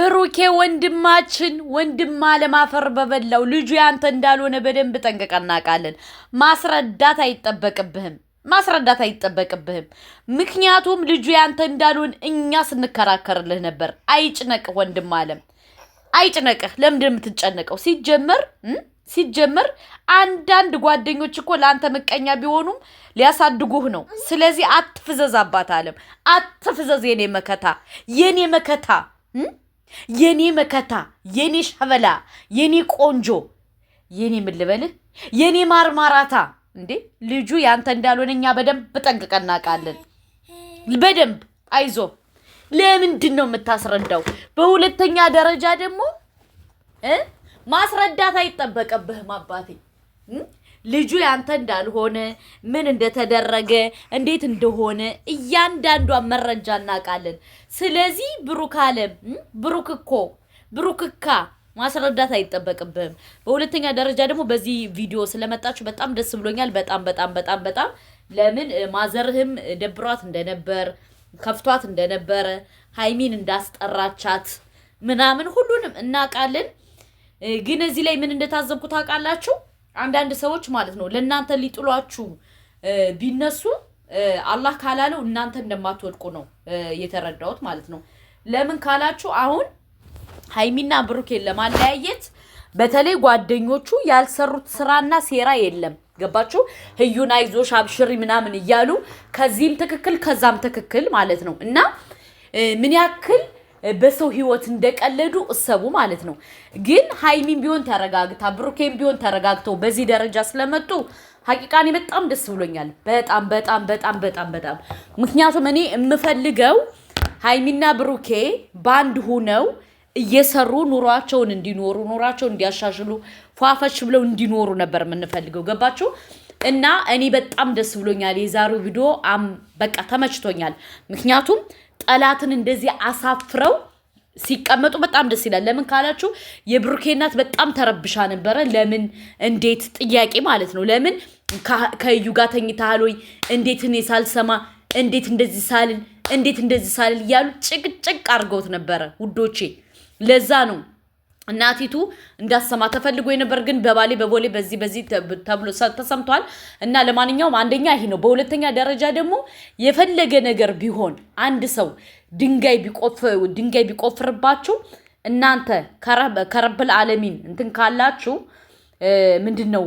ብሩኬ ወንድማችን ወንድማ ለማፈር በበላው ልጁ ያንተ እንዳልሆነ በደንብ ጠንቅቀን እናውቃለን። ማስረዳት አይጠበቅብህም። ምክንያቱም ልጁ ያንተ እንዳልሆነ እኛ ስንከራከርልህ ነበር። አይጭነቅህ ወንድም አለም አይጭነቅህ። ለምንድን የምትጨነቀው? ሲጀመር አንዳንድ ጓደኞች እኮ ለአንተ ምቀኛ ቢሆኑም ሊያሳድጉህ ነው። ስለዚህ አትፍዘዝ አባት አለም፣ አትፍዘዝ የኔ መከታ የኔ ሸበላ የኔ ቆንጆ የኔ ምን ልበልህ የኔ ማርማራታ። እንዴ ልጁ ያንተ እንዳልሆነ እኛ በደንብ ጠንቅቀን እናውቃለን። በደንብ አይዞ። ለምንድን ነው የምታስረዳው? በሁለተኛ ደረጃ ደግሞ ማስረዳት አይጠበቅብህም አባቴ። ልጁ ያንተ እንዳልሆነ ምን እንደተደረገ እንዴት እንደሆነ እያንዳንዷን መረጃ እናውቃለን። ስለዚህ ብሩክካ ማስረዳት አይጠበቅብህም። በሁለተኛ ደረጃ ደግሞ በዚህ ቪዲዮ ስለመጣችሁ በጣም ደስ ብሎኛል። በጣም ለምን ማዘርህም ደብሯት እንደነበር ከፍቷት እንደነበረ ሃይሚን እንዳስጠራቻት ምናምን ሁሉንም እናውቃለን። ግን እዚህ ላይ ምን እንደታዘብኩ ታውቃላችሁ? አንዳንድ ሰዎች ማለት ነው ለእናንተ ሊጥሏችሁ ቢነሱ አላህ ካላለው እናንተ እንደማትወድቁ ነው የተረዳሁት ማለት ነው። ለምን ካላችሁ አሁን ሃይሚና ብሩኬን ለማለያየት በተለይ ጓደኞቹ ያልሰሩት ስራና ሴራ የለም። ገባችሁ? ህዩን አይዞሽ አብሽሪ ምናምን እያሉ ከዚህም ትክክል ከዛም ትክክል ማለት ነው። እና ምን ያክል በሰው ህይወት እንደቀለዱ እሰቡ ማለት ነው። ግን ሃይሚን ቢሆን ተረጋግታ ብሩኬን ቢሆን ተረጋግተው በዚህ ደረጃ ስለመጡ ሐቂቃኔ በጣም ደስ ብሎኛል። በጣም ምክንያቱም እኔ የምፈልገው ሃይሚና ብሩኬ ባንድ ሆነው እየሰሩ ኑሯቸውን እንዲኖሩ ኑሯቸውን እንዲያሻሽሉ ፏፈሽ ብለው እንዲኖሩ ነበር የምንፈልገው። ገባችሁ? እና እኔ በጣም ደስ ብሎኛል። የዛሬው ቪዲዮ በቃ ተመችቶኛል። ምክንያቱም ጠላትን እንደዚህ አሳፍረው ሲቀመጡ በጣም ደስ ይላል። ለምን ካላችሁ የብሩኬ እናት በጣም ተረብሻ ነበረ። ለምን እንዴት ጥያቄ ማለት ነው። ለምን ከዩ ጋር ተኝተሃል ወይ? እንዴት እኔ ሳልሰማ እንዴት እንደዚህ ሳልል እያሉ ጭቅጭቅ አድርገውት ነበረ ውዶቼ። ለዛ ነው እናቲቱ እንዳሰማ ተፈልጎ የነበር ግን በቦሌ በዚህ ተብሎ ተሰምቷል። እና ለማንኛውም አንደኛ ይሄ ነው። በሁለተኛ ደረጃ ደግሞ የፈለገ ነገር ቢሆን አንድ ሰው ድንጋይ ቢቆፍርባችሁ እናንተ ከረብል ዓለሚን እንትን ካላችሁ ምንድነው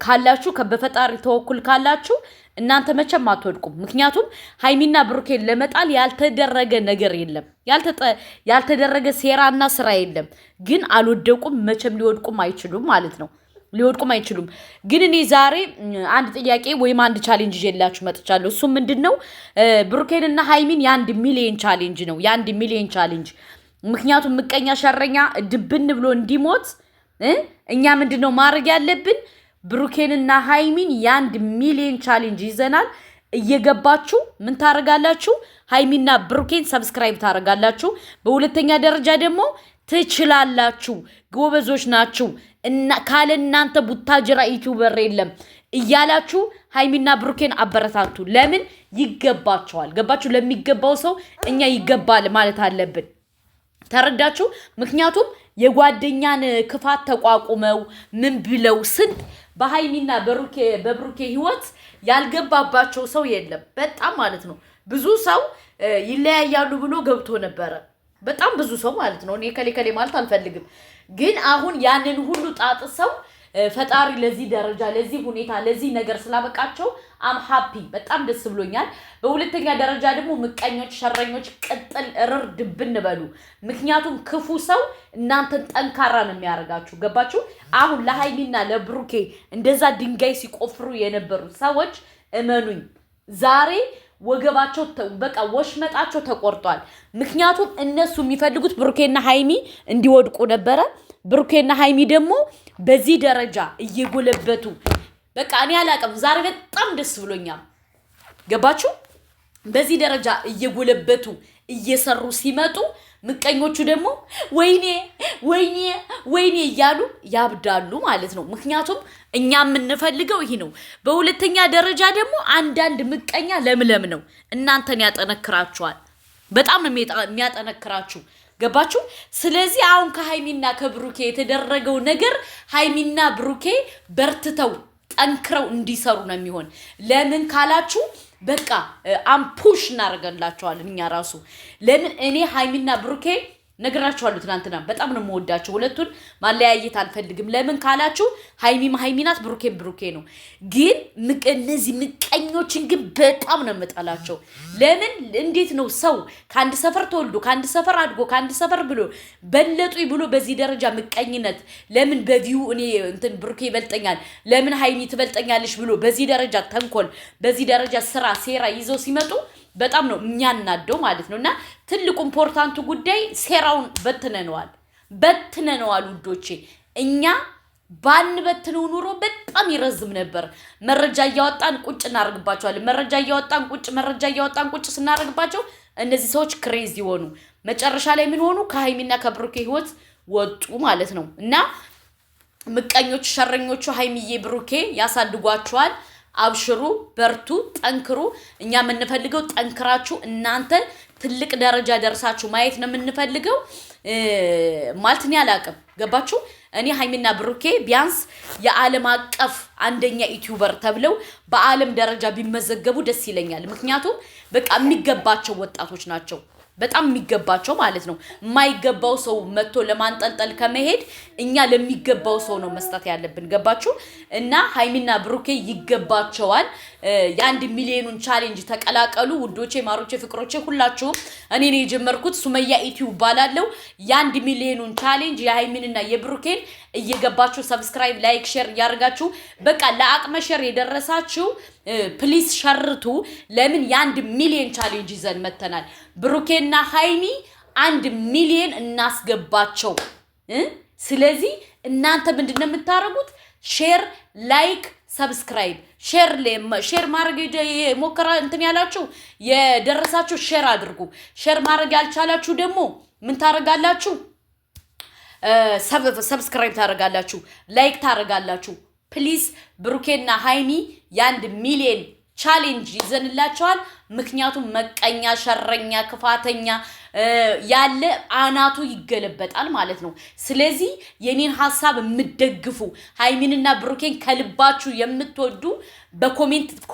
ካላችሁ በፈጣሪ ተወኩል ካላችሁ እናንተ መቼም አትወድቁም። ምክንያቱም ሃይሚና ብሩኬን ለመጣል ያልተደረገ ነገር የለም። ያልተደረገ ሴራና ስራ የለም። ግን አልወደቁም፣ መቼም ሊወድቁም አይችሉም ማለት ነው። ሊወድቁም አይችሉም። ግን እኔ ዛሬ አንድ ጥያቄ ወይም አንድ ቻሌንጅ ይዤላችሁ መጥቻለሁ። እሱ ምንድነው? ብሩኬንና ሃይሚን የ1 ሚሊዮን ቻሌንጅ ነው። የ1 ሚሊዮን ቻሌንጅ። ምክንያቱም ምቀኛ ሸረኛ ድብን ብሎ እንዲሞት እኛ ምንድነው ማድረግ ያለብን? ብሩኬንና ሃይሚን የ1 ሚሊዮን ቻሌንጅ ይዘናል። እየገባችሁ ምን ታረጋላችሁ? ሃይሚና ብሩኬን ሰብስክራይብ ታረጋላችሁ። በሁለተኛ ደረጃ ደግሞ ትችላላችሁ፣ ጎበዞች ናችሁ እና ካለ እናንተ ቡታጅራ ዩቲዩበር የለም እያላችሁ ሃይሚና ብሩኬን አበረታቱ። ለምን? ይገባቸዋል። ገባችሁ? ለሚገባው ሰው እኛ ይገባል ማለት አለብን። ተረዳችሁ? ምክንያቱም የጓደኛን ክፋት ተቋቁመው ምን ብለው ስንት በሃይሚና በብሩኬ ህይወት ያልገባባቸው ሰው የለም። በጣም ማለት ነው ብዙ ሰው ይለያያሉ ብሎ ገብቶ ነበረ። በጣም ብዙ ሰው ማለት ነው። እኔ ከሌ ማለት አልፈልግም። ግን አሁን ያንን ሁሉ ጣጥሰው ፈጣሪ ለዚህ ደረጃ ለዚህ ሁኔታ ለዚህ ነገር ስላበቃቸው አም ሃፒ በጣም ደስ ብሎኛል። በሁለተኛ ደረጃ ደግሞ ምቀኞች ሸረኞች ቅጥል እርር ድብን በሉ። ምክንያቱም ክፉ ሰው እናንተን ጠንካራ ነው የሚያደርጋችሁ። ገባችሁ? አሁን ለሃይሚና ለብሩኬ እንደዛ ድንጋይ ሲቆፍሩ የነበሩ ሰዎች እመኑኝ ዛሬ ወገባቸው በቃ ወሽመጣቸው ተቆርጧል። ምክንያቱም እነሱ የሚፈልጉት ብሩኬና ሃይሚ እንዲወድቁ ነበረ። ብሩኬና ሃይሚ ደግሞ በዚህ ደረጃ እየጎለበቱ በቃ እኔ አላውቅም። ዛሬ በጣም ደስ ብሎኛል። ገባችሁ? በዚህ ደረጃ እየጎለበቱ እየሰሩ ሲመጡ ምቀኞቹ ደግሞ ወይኔ እያሉ ያብዳሉ ማለት ነው። ምክንያቱም እኛ የምንፈልገው ይሄ ነው። በሁለተኛ ደረጃ ደግሞ አንዳንድ ምቀኛ ለምለም ነው። እናንተን ያጠነክራችኋል። በጣም ነው የሚያጠነክራችሁ። ገባችሁ? ስለዚህ አሁን ከሃይሚና ከብሩኬ የተደረገው ነገር ሃይሚና ብሩኬ በርትተው ጠንክረው እንዲሰሩ ነው የሚሆን። ለምን ካላችሁ በቃ አምፑሽ እናደርገላቸዋለን እኛ ራሱ። ለምን እኔ ሃይሚና ብሩኬ ነግራችኋለሁ ትናንትና በጣም ነው የምወዳቸው። ሁለቱን ማለያየት አልፈልግም። ለምን ካላችሁ ሃይሚ ናት፣ ብሩኬ ነው። ግን እነዚህ ምቀኞችን ግን በጣም ነው የምጠላቸው። ለምን እንዴት ነው ሰው ከአንድ ሰፈር ተወልዶ ከአንድ ሰፈር አድጎ ከአንድ ሰፈር ብሎ በለጡኝ ብሎ በዚህ ደረጃ ምቀኝነት፣ ለምን በቪው እኔ እንትን ብሩኬ ይበልጠኛል፣ ለምን ሃይሚ ትበልጠኛለሽ ብሎ በዚህ ደረጃ ተንኮል፣ በዚህ ደረጃ ስራ ሴራ ይዘው ሲመጡ በጣም ነው የሚያናደው ማለት ነው። እና ትልቁ ኢምፖርታንቱ ጉዳይ ሴራውን በትነነዋል ውዶቼ። እኛ ባንበትነው ኑሮ በጣም ይረዝም ነበር። መረጃ እያወጣን ቁጭ እናደርግባቸዋለን። መረጃ እያወጣን ቁጭ ስናደርግባቸው እነዚህ ሰዎች ክሬዚ ሆኑ። መጨረሻ ላይ ምን ሆኑ? ከሃይሚና ከብሩኬ ህይወት ወጡ ማለት ነው። እና ምቀኞቹ ሸረኞቹ ሃይሚዬ ብሩኬ ያሳድጓቸዋል። አብሽሩ፣ በርቱ፣ ጠንክሩ። እኛ የምንፈልገው ጠንክራችሁ እናንተ ትልቅ ደረጃ ደርሳችሁ ማየት ነው የምንፈልገው። ማለት እኔ አላቅም፣ ገባችሁ? እኔ ሃይሚና ብሩኬ ቢያንስ የዓለም አቀፍ አንደኛ ዩቲዩበር ተብለው በዓለም ደረጃ ቢመዘገቡ ደስ ይለኛል። ምክንያቱም በቃ የሚገባቸው ወጣቶች ናቸው። በጣም የሚገባቸው ማለት ነው። የማይገባው ሰው መጥቶ ለማንጠልጠል ከመሄድ እኛ ለሚገባው ሰው ነው መስጠት ያለብን። ገባችሁ? እና ሃይሚና ብሩኬ ይገባቸዋል። የ1 ሚሊዮኑን ቻሌንጅ ተቀላቀሉ ውዶቼ፣ ማሮቼ፣ ፍቅሮቼ ሁላችሁም። እኔ ነው የጀመርኩት፣ ሱመያ ኢትዮ ባላለው። የ1 ሚሊዮኑን ቻሌንጅ የሃይሚንና የብሩኬን እየገባችሁ ሰብስክራይብ፣ ላይክ፣ ሼር ያርጋችሁ። በቃ ለአቅመ ሼር የደረሳችሁ ፕሊስ ሸርቱ። ለምን የ1 ሚሊዮን ቻሌንጅ ይዘን መተናል። ብሩኬና ሃይሚ 1 ሚሊዮን እናስገባቸው። ስለዚህ እናንተ ምንድነው የምታረጉት? ሼር፣ ላይክ፣ ሰብስክራይብ። ሼር ማድረግ ሞከራ እንትን ያላችሁ የደረሳችሁ ሼር አድርጉ። ሼር ማድረግ ያልቻላችሁ ደግሞ ምን ታረጋላችሁ? ሰብስክራይብ ታረጋላችሁ፣ ላይክ ታረጋላችሁ። ፕሊስ ብሩኬና ሃይሚ የ1 ሚሊዮን ቻሌንጅ ይዘንላቸዋል። ምክንያቱም መቀኛ፣ ሸረኛ፣ ክፋተኛ ያለ አናቱ ይገለበጣል ማለት ነው። ስለዚህ የኔን ሐሳብ የምትደግፉ ሃይሚንና ብሩኬን ከልባችሁ የምትወዱ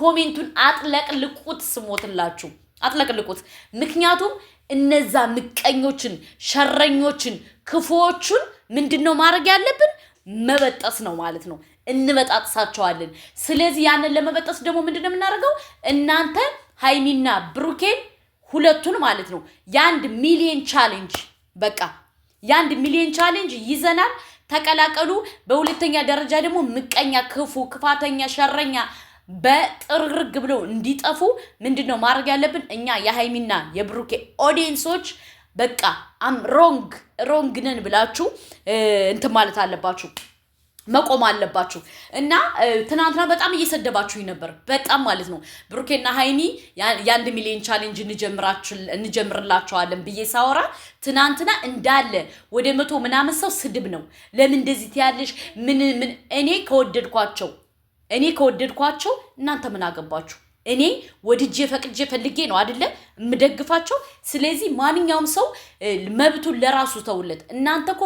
ኮሜንቱን አጥለቅልቁት፣ ስሞትላችሁ አጥለቅልቁት። ምክንያቱም እነዛ ምቀኞችን፣ ሸረኞችን፣ ክፉዎቹን ምንድነው ማድረግ ያለብን? መበጠስ ነው ማለት ነው። እንበጣጥሳቸዋለን። ስለዚህ ያንን ለመበጠስ ደግሞ ምንድነው የምናደርገው? እናንተ ሃይሚና ብሩኬን ሁለቱን ማለት ነው የ1 ሚሊዮን ቻሌንጅ፣ በቃ የ1 ሚሊዮን ቻሌንጅ ይዘናል። ተቀላቀሉ። በሁለተኛ ደረጃ ደግሞ ምቀኛ፣ ክፉ፣ ክፋተኛ፣ ሸረኛ በጥርግርግ ብለው እንዲጠፉ ምንድነው ማድረግ ያለብን? እኛ የሃይሚና የብሩኬ ኦዲየንሶች በቃ ሮንግ ነን ብላችሁ እንትን ማለት አለባችሁ፣ መቆም አለባችሁ። እና ትናንትና በጣም እየሰደባችሁኝ ነበር፣ በጣም ማለት ነው። ብሩኬና ሃይሚ የ1 ሚሊዮን ቻሌንጅ እንጀምርላቸዋለን ብዬ ሳወራ ትናንትና እንዳለ ወደ 100 ምናምን ሰው ስድብ ነው። ለምን እንደዚህ ትያለሽ? ምን እኔ ከወደድኳቸው እናንተ ምን አገባችሁ? እኔ ወድጄ ፈቅጄ ፈልጌ ነው አይደለ የምደግፋቸው። ስለዚህ ማንኛውም ሰው መብቱን ለራሱ ተውለት። እናንተ እኮ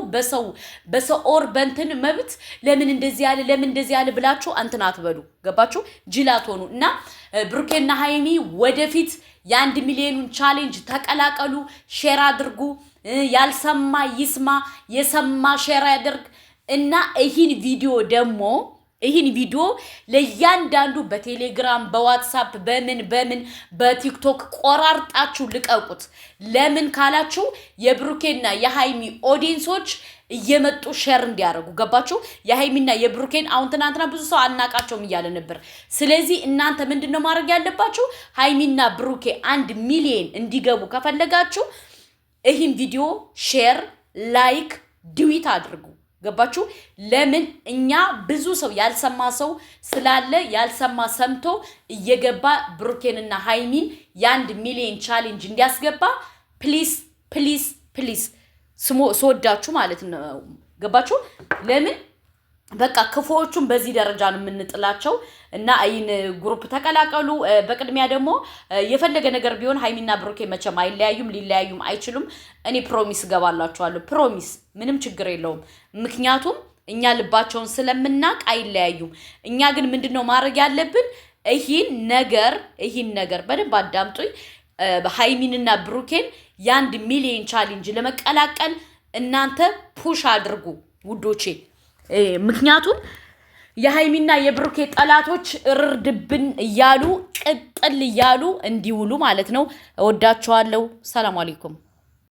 በሰው ኦር በእንትን መብት ለምን እንደዚህ ያለ ብላችሁ እንትን አትበሉ። ገባችሁ? ጅላት ሆኑ። እና ብሩኬና ሃይሚ ወደፊት የ1 ሚሊዮኑን ቻሌንጅ ተቀላቀሉ። ሼር አድርጉ። ያልሰማ ይስማ፣ የሰማ ሼር ያድርግ። እና ይህን ቪዲዮ ለእያንዳንዱ በቴሌግራም፣ በዋትሳፕ፣ በምን በቲክቶክ ቆራርጣችሁ ልቀቁት። ለምን ካላችሁ የብሩኬና የሃይሚ ኦዲየንሶች እየመጡ ሼር እንዲያደርጉ። ገባችሁ? የሃይሚና የብሩኬን አሁን ትናንትና ብዙ ሰው አናቃቸውም እያለ ነበር። ስለዚህ እናንተ ምንድነው ማድረግ ያለባችሁ? ሃይሚና ብሩኬ 1 ሚሊዮን እንዲገቡ ከፈለጋችሁ ይህን ቪዲዮ ሼር፣ ላይክ፣ ድዊት አድርጉ። ገባችሁ? ለምን እኛ ብዙ ሰው ያልሰማ ሰው ስላለ ያልሰማ ሰምቶ እየገባ ብሩኬንና ሃይሚን የ1 ሚሊዮን ቻሌንጅ እንዲያስገባ ፕሊስ ስወዳችሁ ማለት ነው። ገባችሁ? ለምን በቃ ክፉዎቹን በዚህ ደረጃ ነው የምንጥላቸው እና አይን ግሩፕ ተቀላቀሉ። በቅድሚያ ደግሞ የፈለገ ነገር ቢሆን ሃይሚና ብሩኬ መቼም አይለያዩም፣ ሊለያዩም አይችሉም። እኔ ፕሮሚስ ገባላችኋለሁ፣ ፕሮሚስ ምንም ችግር የለውም። ምክንያቱም እኛ ልባቸውን ስለምናቅ አይለያዩም። እኛ ግን ምንድነው ማድረግ ያለብን? ይህን ነገር በደንብ አዳምጡኝ። ሃይሚንና ብሩኬን የ1 ሚሊዮን ቻሌንጅ ለመቀላቀል እናንተ ፑሽ አድርጉ ውዶቼ። ምክንያቱም የሃይሚና የብሩኬ ጠላቶች እርድብን እያሉ ቅጥል እያሉ እንዲውሉ ማለት ነው። እወዳችኋለሁ። ሰላም አለይኩም።